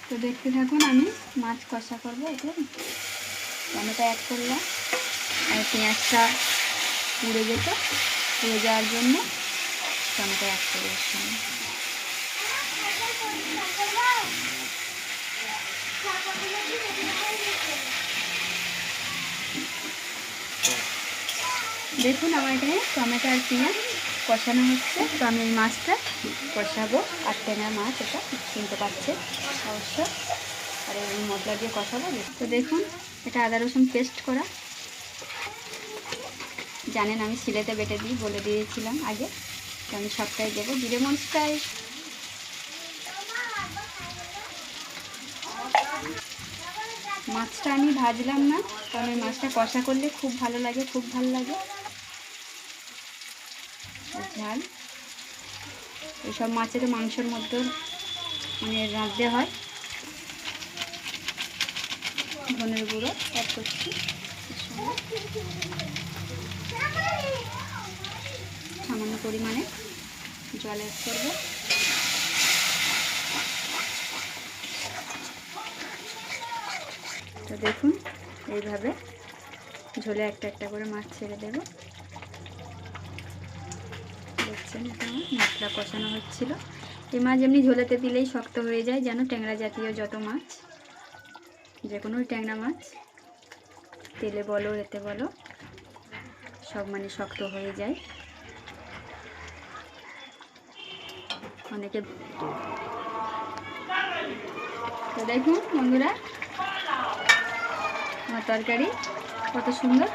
তো দেখতে থাকুন, আমি মাছ কষা করবো। এতে টমেটো অ্যাড করলাম, আর পেঁয়াজটা পুড়ে যেত, পুড়ে যাওয়ার জন্য টমেটো অ্যাড করে এর সঙ্গে। দেখুন আমার এখানে টমেটো আর পেঁয়াজ কষানো হচ্ছে। তো আমি এই মাছটা কষাবো, আর ট্যাংরা মাছ, এটা কিনতে পাচ্ছে অবশ্য, আর এই মশলা দিয়ে কষাবো। তো দেখুন এটা আদা রসুন পেস্ট করা, জানেন আমি শিলেতে বেটে দিই, বলে দিয়েছিলাম আগে। তো আমি সবটাই দেবো, জিরে মরিচটাই। মাছটা আমি ভাজলাম না, কারণ এই মাছটা কষা করলে খুব ভালো লাগে, খুব ভালো লাগে। ঝাল এইসব মাছের মাংসের মধ্যে মানে রাঁধতে হয়। ধনের গুঁড়ো অ্যাড করছি, সামান্য পরিমাণে জল অ্যাড করবো। তো দেখুন এইভাবে ঝোলে একটা একটা করে মাছ ছেড়ে দেবো। দেখছেন এটা মশলা কষানো হচ্ছিল। এই মাছ এমনি ঝোলেতে দিলেই শক্ত হয়ে যায়, যেন ট্যাংরা জাতীয় যত মাছ, যে কোনো ট্যাংরা মাছ তেলে বলো এতে বলো সব মানে শক্ত হয়ে যায়। অনেকে তো দেখুন বন্ধুরা, আমার তরকারি কত সুন্দর